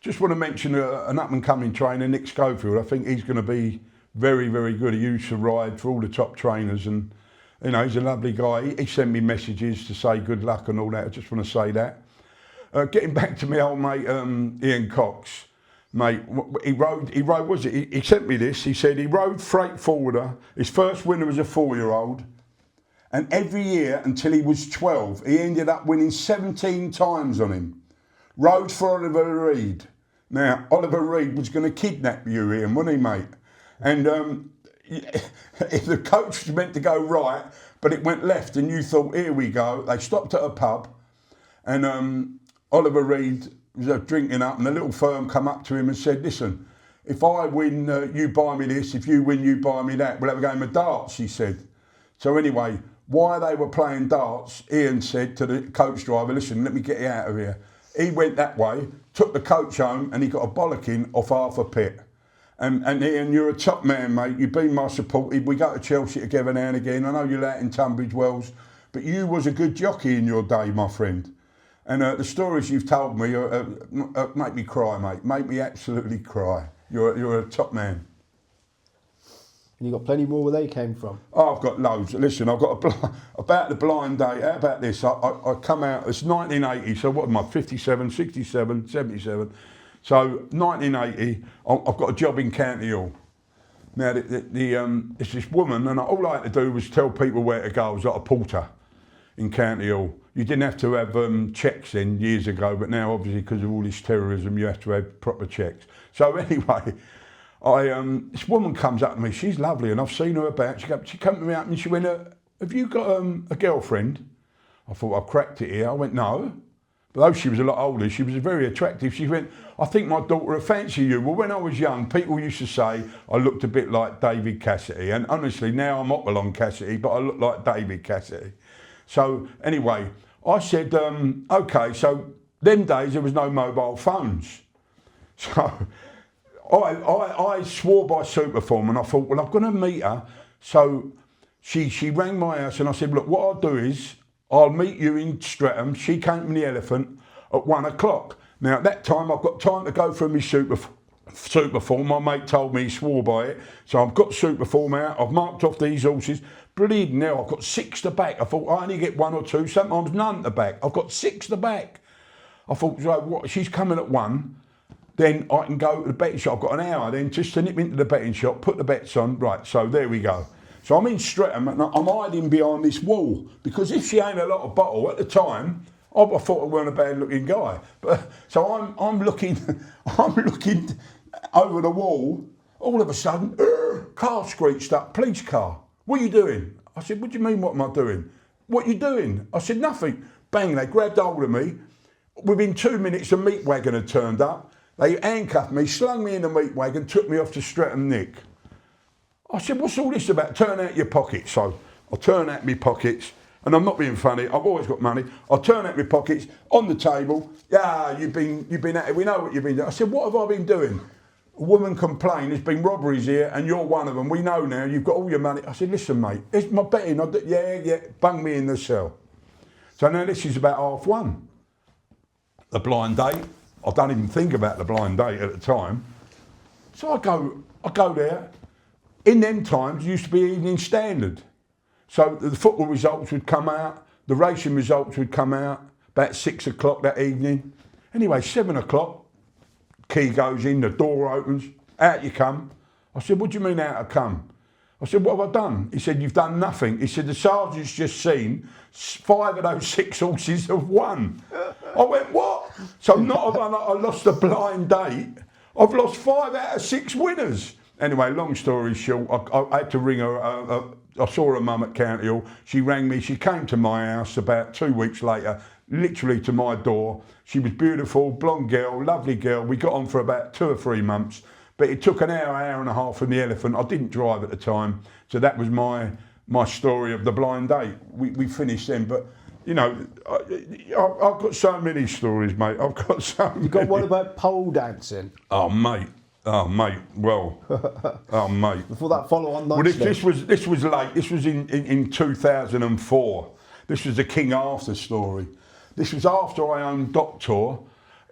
just want to mention an up-and-coming trainer, Nick Schofield. I think he's going to be very, very good. He used to ride for all the top trainers, and you know, he's a lovely guy. He sent me messages to say good luck and all that. I just want to say that. Getting back to my old mate Ian Cox, mate, he rode, he sent me this. He said he rode freight forwarder. His first winner was a 4-year-old. And every year until he was 12, he ended up winning 17 times on him. Rode for Oliver Reed. Now, Oliver Reed was going to kidnap you, Ian, wasn't he, mate? And if the coach was meant to go right, but it went left, and you thought, here we go. They stopped at a pub, and Oliver Reed was drinking up, and the little firm come up to him and said, listen, if I win, you buy me this. If you win, you buy me that. We'll have a game of darts, he said. So anyway, while they were playing darts, Ian said to the coach driver, listen, let me get you out of here. He went that way, took the coach home, and he got a bollocking off Arthur Pitt. And Ian, you're a top man, mate. You've been my support. We go to Chelsea together now and again. I know you're out in Tunbridge Wells, but you was a good jockey in your day, my friend. And the stories you've told me make me cry, mate. Make me absolutely cry. You're a top man. And you got plenty more where they came from. Oh, I've got loads. Listen, I've got about the blind date. How about this? I come out, it's 1980, so what am I, 57, 67, 77. So 1980, I've got a job in County Hill. Now, it's this woman, and all I had to do was tell people where to go. I was like a porter in County Hill. You didn't have to have checks then years ago, but now obviously because of all this terrorism, you have to have proper checks. So anyway, this woman comes up to me. She's lovely, and I've seen her about. She came to me up and she went, "Have you got a girlfriend?" I thought I cracked it here. I went, "No." But though she was a lot older, she was very attractive. She went, "I think my daughter will fancy you." Well, when I was young, people used to say I looked a bit like David Cassidy, and honestly, now I'm Hopalong Cassidy, but I look like David Cassidy. So anyway, I said, okay. So them days there was no mobile phones, so. I swore by Superform, and I thought, well, I'm going to meet her. So she rang my house, and I said, look, what I'll do is I'll meet you in Streatham. She came from the Elephant at 1 o'clock. Now, at that time, I've got time to go through my Superform. My mate told me he swore by it. So I've got Superform out. I've marked off these horses. Brilliant. Now, I've got 6 to back. I thought, I only get 1 or 2, sometimes none to back. I've got 6 to back. I thought, so what? She's coming at 1. Then I can go to the betting shop. I've got an hour then just to nip into the betting shop, put the bets on. Right, so there we go. So I'm in Streatham and I'm hiding behind this wall because if she ain't a lot of bottle at the time, I thought I weren't a bad looking guy. But so I'm looking over the wall. All of a sudden, car screeched up, police car. What are you doing? I said, what do you mean, what am I doing? What are you doing? I said, nothing. Bang, they grabbed hold of me. Within 2 minutes, a meat wagon had turned up. They handcuffed me, slung me in the meat wagon, took me off to Streatham Nick. I said, what's all this about? Turn out your pockets. So I turn out my pockets, and I'm not being funny, I've always got money. I turn out my pockets on the table. Yeah, you've been at it, we know what you've been doing. I said, what have I been doing? A woman complained, there's been robberies here, and you're one of them. We know now, you've got all your money. I said, listen, mate, it's my betting. Yeah, bung me in the cell. So now this is about 1:30. The blind date. I don't even think about the blind date at the time. So I go there. In them times, it used to be Evening Standard. So the football results would come out, the racing results would come out about 6 o'clock that evening. Anyway, 7 o'clock, key goes in, the door opens, out you come. I said, what do you mean out I come? I said, what have I done? He said, you've done nothing. He said, the sergeant's just seen 5 of those 6 horses have won. I went, what? So not only I lost the blind date, I've lost 5 out of 6 winners. Anyway, long story short, I had to ring her. I saw her mum at County Hill. She rang me. She came to my house about 2 weeks later, literally to my door. She was beautiful, blonde girl, lovely girl. We got on for about 2 or 3 months. But it took an hour and a half from the Elephant. I didn't drive at the time. So that was my story of the blind date. We finished then. But, you know, I've got so many stories, mate. I've got so many. You got one about pole dancing? Oh, mate. Well, oh, mate. Before that follow-on night. Well, this was late. This was in 2004. This was the King Arthur story. This was after I owned Doctor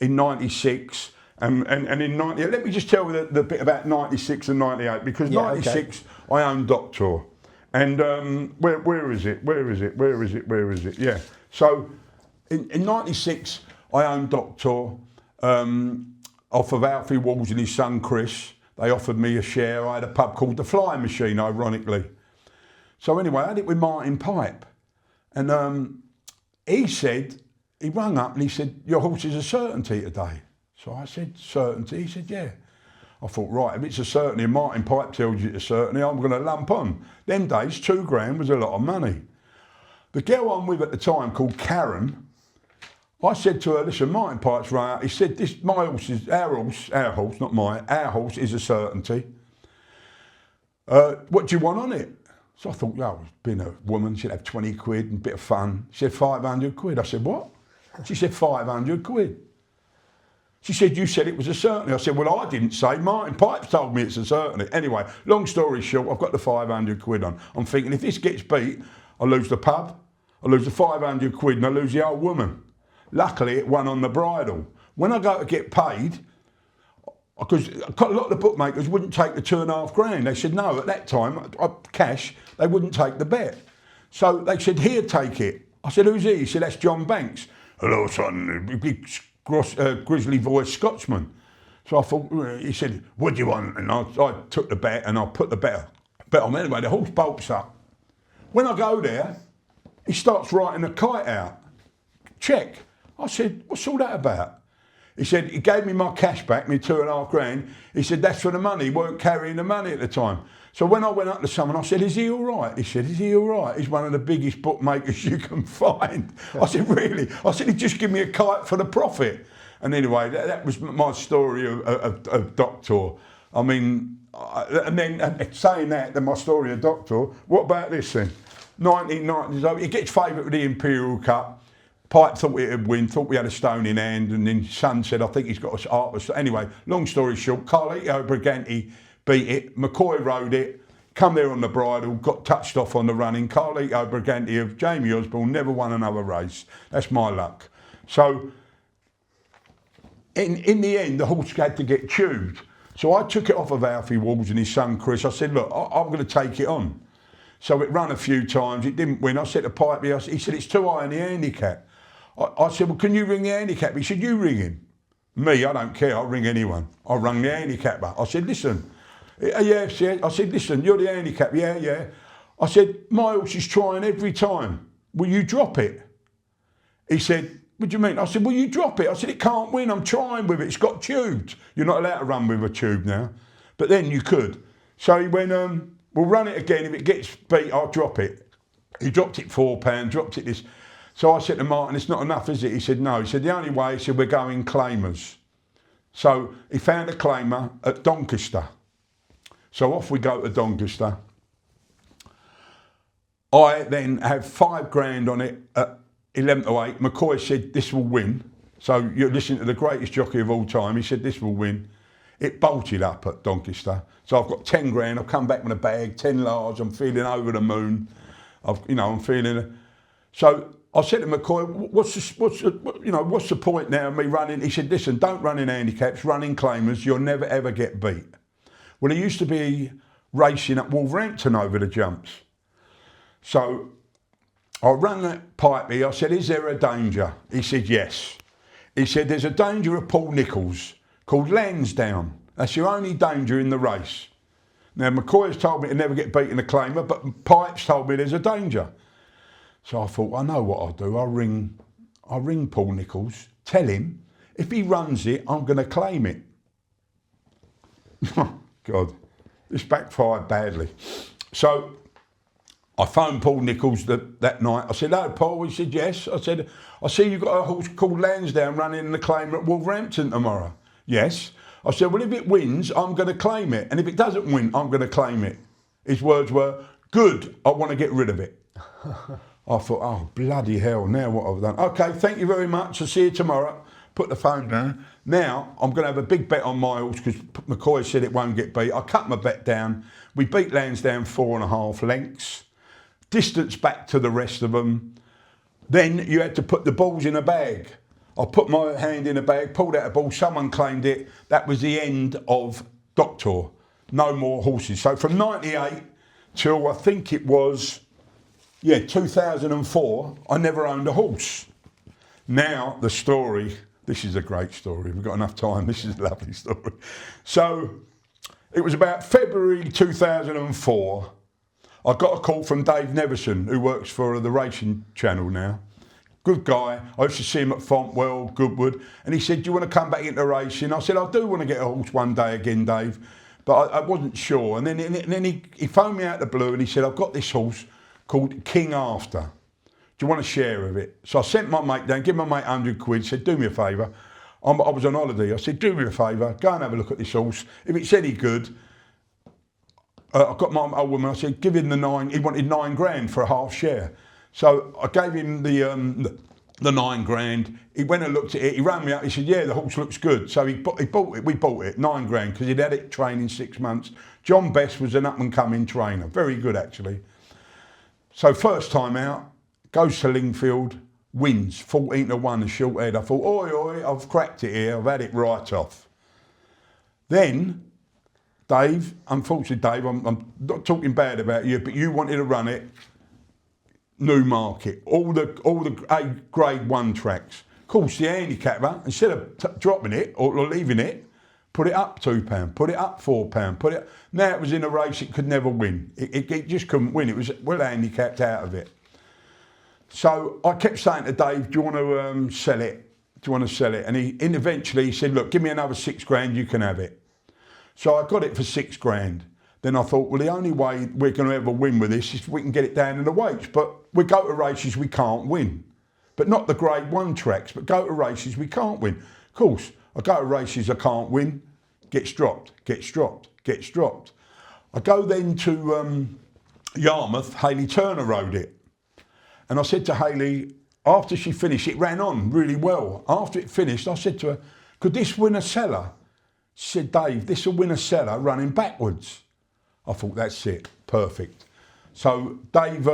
in '96. And in 98, let me just tell you the bit about 96 and 98, because Yeah, 96 I owned Doctor. And where is it? Yeah. So in 96 I owned Doctor off of Alfie Walls and his son Chris. They offered me a share. I had a pub called the Flying Machine, ironically. So anyway, I had it with Martin Pipe. And he rang up and he said, your horse is a certainty today. So I said, certainty? He said, yeah. I thought, right, if it's a certainty and Martin Pipe tells you it's a certainty, I'm going to lump on. Them days, £2 was a lot of money. The girl I'm with at the time, called Karen, I said to her, listen, Martin Pipe's rang up. He said, our horse, not mine, our horse is a certainty. What do you want on it? So I thought, yeah, being a woman, she'd have 20 quid and a bit of fun. She said, 500 quid. I said, what? She said, 500 quid. She said, you said it was a certainty. I said, well, I didn't say. Martin Pipes told me it's a certainty. Anyway, long story short, I've got the 500 quid on. I'm thinking, if this gets beat, I lose the pub, I lose the 500 quid and I lose the old woman. Luckily, it won on the bridle. When I go to get paid, because a lot of the bookmakers wouldn't take the £2,500. They said, no, at that time, cash, they wouldn't take the bet. So they said, here, take it. I said, who's he? He said, that's John Banks. Hello, son, big grizzly voiced Scotsman. So I thought, he said, what do you want? And I took the bet and I put the bet on. Anyway, the horse bolts up. When I go there, he starts writing a kite out. Check. I said, what's all that about? He said, he gave me my cash back, me £2,500. He said, that's for the money. He weren't carrying the money at the time. So when I went up to someone, I said, is he all right? He said, is he all right? He's one of the biggest bookmakers you can find. I said, really? I said, he just give me a kite for the profit. And anyway, that was my story of Doctor. I mean, and then saying that, then my story of Doctor, what about this then? 1990s, he gets favourite with the Imperial Cup. Pipe thought it'd win, thought we had a stone in hand, and then Son said, I think he's got a heart. Anyway, long story short, Carlito Briganti beat it, McCoy rode it, come there on the bridle, got touched off on the running. Carlito Briganti of Jamie Osborne never won another race. That's my luck. So, in the end, the horse had to get tubed. So I took it off of Alfie Walls and his son Chris. I said, look, I'm going to take it on. So it ran a few times, it didn't win. I said to Pipe, he said, it's too high in the handicap. I said, well, can you ring the handicap? He said, you ring him. Me, I don't care, I'll ring anyone. I rang the handicapper. I said, listen. Yeah, I said, listen, you're the handicap. Yeah. I said, my horse is trying every time. Will you drop it? He said, what do you mean? I said, will you drop it? I said, it can't win, I'm trying with it. It's got tubed. You're not allowed to run with a tube now. But then you could. So he went, we'll run it again. If it gets beat, I'll drop it. He dropped it £4, dropped it this. So I said to Martin, it's not enough, is it? He said, no. He said, the only way, he said, we're going claimers. So he found a claimer at Doncaster. So off we go to Doncaster. I then have £5,000 on it at 11 to 8. McCoy said, this will win. So you're listening to the greatest jockey of all time. He said, this will win. It bolted up at Doncaster. So I've got 10 grand. I've come back with a bag, 10 large. I'm feeling over the moon. I'm feeling. So I said to McCoy, what's the point now of me running? He said, listen, don't run in handicaps, run in claimers. You'll never ever get beat. Well, he used to be racing at Wolverhampton over the jumps. So I rang that Pipey. I said, is there a danger? He said, yes. He said, there's a danger of Paul Nicholls called Lansdowne. That's your only danger in the race. Now, McCoy's told me to never get beat in a claimer, but Pipes told me there's a danger. So I thought, I know what I'll do. I'll ring Paul Nicholls, tell him, if he runs it, I'm going to claim it. God, this backfired badly. So I phoned Paul Nicholls that night. I said, hello, Paul. He said, yes. I said, I see you've got a horse called Lansdowne running in the claimer at Wolverhampton tomorrow. Yes. I said, well, if it wins, I'm going to claim it. And if it doesn't win, I'm going to claim it. His words were, good, I want to get rid of it. I thought, oh, bloody hell, now what have I done? Okay, thank you very much. I'll see you tomorrow. Put the phone down. Now, I'm going to have a big bet on my horse because McCoy said it won't get beat. I cut my bet down. We beat Lansdowne 4.5 lengths. Distance back to the rest of them. Then you had to put the balls in a bag. I put my hand in a bag, pulled out a ball, someone claimed it. That was the end of Doctor. No more horses. So from 98 till I think it was, 2004, I never owned a horse. Now the story, this is a great story. We've got enough time. This is a lovely story. So it was about February 2004. I got a call from Dave Neverson, who works for the racing channel now. Good guy. I used to see him at Fontwell, Goodwood, and he said, do you want to come back into racing? I said, I do want to get a horse one day again, Dave, but I wasn't sure. And then he phoned me out of the blue and he said, I've got this horse called King After. Do you want a share of it? So I sent my mate down, give my mate 100 quid, said, do me a favour. I was on holiday. I said, do me a favour, go and have a look at this horse. If it's any good, I got my old woman, I said, give him the 9, he wanted 9 grand for a half share. So I gave him the 9 grand. He went and looked at it. He rang me up. He said, "Yeah, the horse looks good." So he bought it. We bought it 9 grand because he'd had it training 6 months. John Best was an up and coming trainer, very good actually. So first time out, goes to Lingfield, wins 14-1 a short head. I thought, oi, I've cracked it here. I've had it right off. Then Dave, unfortunately, Dave, I'm not talking bad about you, but you wanted to run it. Newmarket, all the grade 1 tracks. Of course, the handicapper, instead of dropping it or leaving it, put it up £2, put it up £4, Now it was in a race it could never win. It just couldn't win. It was well handicapped out of it. So I kept saying to Dave, do you want to sell it? Do you want to sell it? And eventually he said, look, give me another 6 grand, you can have it. So I got it for 6 grand. Then I thought, well, the only way we're going to ever win with this is if we can get it down in the weights. But we go to races we can't win. But not the grade 1 tracks, but go to races we can't win. Of course, I go to races I can't win, gets dropped. I go then to Yarmouth, Hayley Turner rode it. And I said to Hayley, after she finished, it ran on really well. After it finished, I said to her, could this win a seller? She said, Dave, this will win a seller running backwards. I thought, that's it, perfect. So Dave,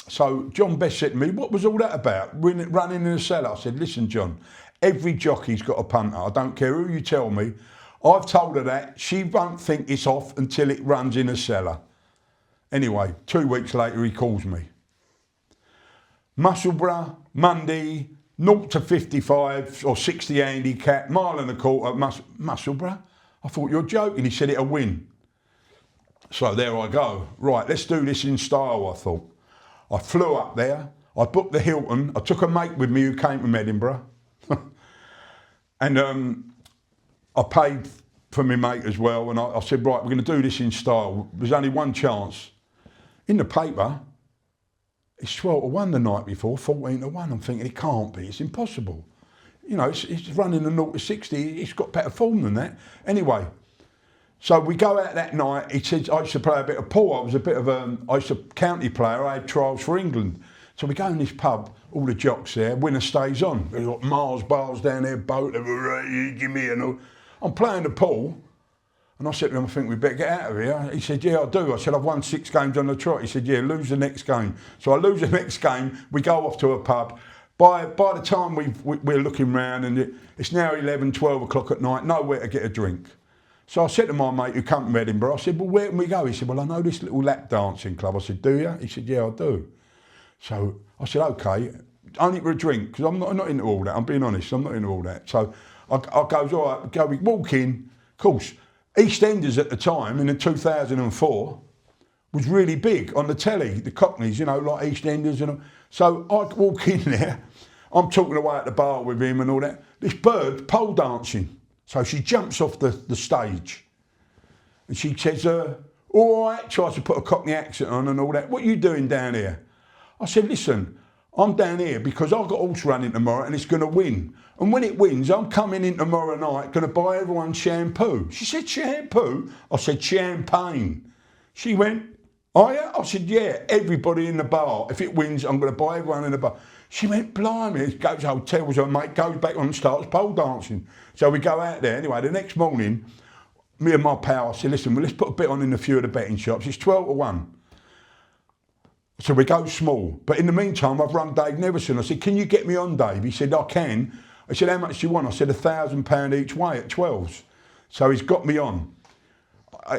so John Best said to me, what was all that about, running in a cellar? I said, listen, John, every jockey's got a punter. I don't care who you tell me. I've told her that. She won't think it's off until it runs in a cellar. Anyway, 2 weeks later, he calls me. Musselburgh, Monday, 0 to 55 or 60 handicap, 1.25 miles, Musselburgh. I thought, you're joking. He said it'll win. So there I go. Right, let's do this in style, I thought. I flew up there. I booked the Hilton. I took a mate with me who came from Edinburgh. And I paid for my mate as well. And I said, right, we're going to do this in style. There's only one chance. In the paper, it's 12-1 the night before, 14-1. I'm thinking, it can't be. It's impossible. You know, it's running a 0 to 60. It's got better form than that. Anyway. So we go out that night. He said, I used to play a bit of pool. I was a bit of I used to county player. I had trials for England. So we go in this pub, all the jocks there, winner stays on. We've got Mars bars down there, boat, give me and all. I'm playing the pool, and I said to him, I think we better get out of here. He said, yeah, I do. I said, I've won 6 games on the trot. He said, yeah, lose the next game. So I lose the next game, we go off to a pub. By the time we're looking round, and it's now 11, 12 o'clock at night, nowhere to get a drink. So I said to my mate who come from Edinburgh, I said, well, where can we go? He said, well, I know this little lap dancing club. I said, do you? He said, yeah, I do. So I said, okay, only for a drink, because I'm not into all that. I'm being honest, I'm not into all that. So I goes, all right, we walk in. Of course, EastEnders at the time, in 2004, was really big on the telly, the Cockneys, you know, like EastEnders and all. So I walk in there, I'm talking away at the bar with him and all that. This bird pole dancing. So she jumps off the stage and she says, all right, tries to put a Cockney accent on and all that. What are you doing down here? I said, listen, I'm down here because I've got horse running tomorrow and it's going to win. And when it wins, I'm coming in tomorrow night, going to buy everyone shampoo. She said, shampoo? I said, champagne. She went, oh yeah? I said, yeah, everybody in the bar. If it wins, I'm going to buy everyone in the bar. She went, blimey, goes to hotels, her mate goes back on and starts pole dancing. So we go out there. Anyway, the next morning, me and my pal, I said, listen, well, let's put a bit on in a few of the betting shops. It's 12-1. So we go small. But in the meantime, I've rung Dave Neverson. I said, can you get me on, Dave? He said, I can. He said, how much do you want? I said, £1,000 each way at 12s. So he's got me on.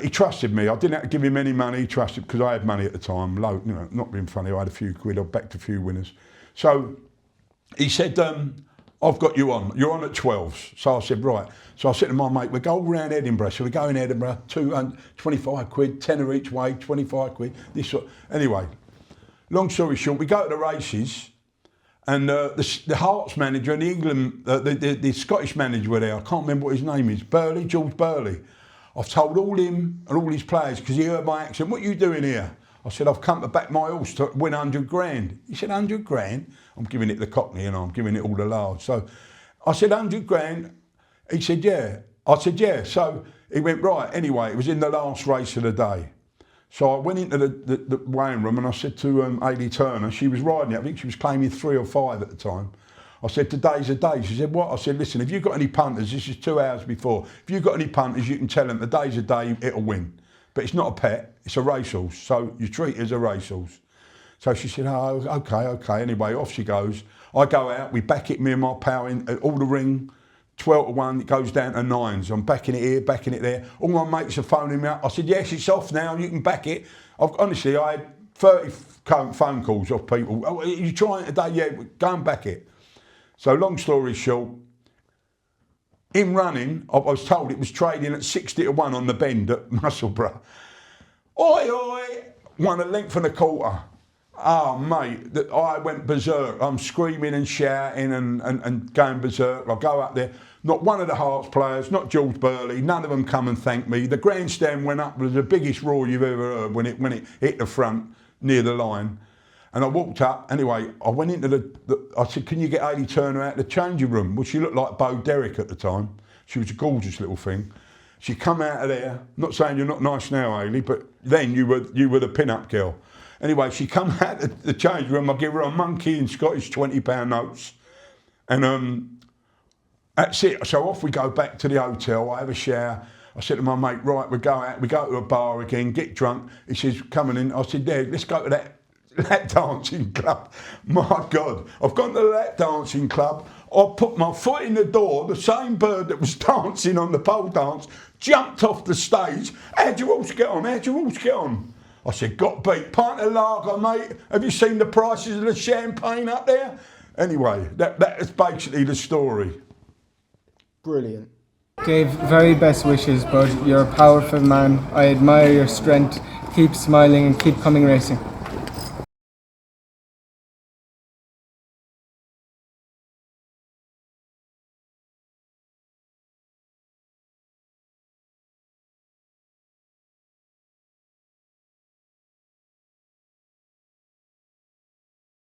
He trusted me. I didn't have to give him any money. He trusted because I had money at the time. Low, you know, not being funny. I had a few quid. I backed a few winners. So he said, I've got you on. You're on at 12s. So I said, right. So I said to my mate, we go all round Edinburgh. So we go in Edinburgh, 25 quid, tenner each way, 25 quid. This sort. Anyway, long story short, we go to the races, and the Hearts manager and the England, the Scottish manager were there. I can't remember what his name is. George Burley. I've told all him and all his players because he heard my accent. What are you doing here? I said, I've come to back my horse to win 100 grand. He said, 100 grand? I'm giving it the Cockney, you know, I'm giving it all the large. So I said, 100 grand? He said, yeah. I said, yeah. So he went, right. Anyway, it was in the last race of the day. So I went into the weighing room and I said to Ailey Turner, she was riding it, I think she was claiming 3 or 5 at the time. I said, today's a day. She said, what? I said, listen, if you've got any punters, this is 2 hours before, if you've got any punters, you can tell them today's a day, it'll win. But it's not a pet, it's a racehorse, so you treat it as a racehorse. So she said, oh, okay. Anyway, off she goes. I go out, we back it, me and my pal, in all the ring, 12 to 1, it goes down to 9s. I'm backing it here, backing it there. All my mates are phoning me up. I said, yes, it's off now, you can back it. Honestly, I had 30 phone calls off people. Oh, are you trying today? Yeah, go and back it. So long story short, in running, I was told it was trading at 60 to 1 on the bend at Musselburgh. Oi, won a length and a quarter. Oh, mate, I went berserk. I'm screaming and shouting and going berserk. I go up there. Not one of the Hearts players, not George Burley, none of them come and thank me. The grandstand went up, it was the biggest roar you've ever heard when it hit the front near the line. And I walked up, anyway, I went into I said, can you get Ailey Turner out of the changing room? Well, she looked like Bo Derrick at the time. She was a gorgeous little thing. She come out of there, not saying you're not nice now, Ailey, but then you were the pin-up girl. Anyway, she come out of the change room, I give her a monkey in Scottish £20 notes. And that's it. So off we go back to the hotel, I have a shower. I said to my mate, right, we go out, we go to a bar again, get drunk. He says, coming in. I said, yeah, let's go to that lap dancing club. My God, I've gone to the lap dancing club. I put my foot in the door, the same bird that was dancing on the pole dance jumped off the stage. How'd your horse get on? How'd your horse get on? I said, got beat. Pint of lager, mate. Have you seen the prices of the champagne up there? Anyway, that is basically the story. Brilliant. Dave, very best wishes, bud. You're a powerful man. I admire your strength. Keep smiling and keep coming racing.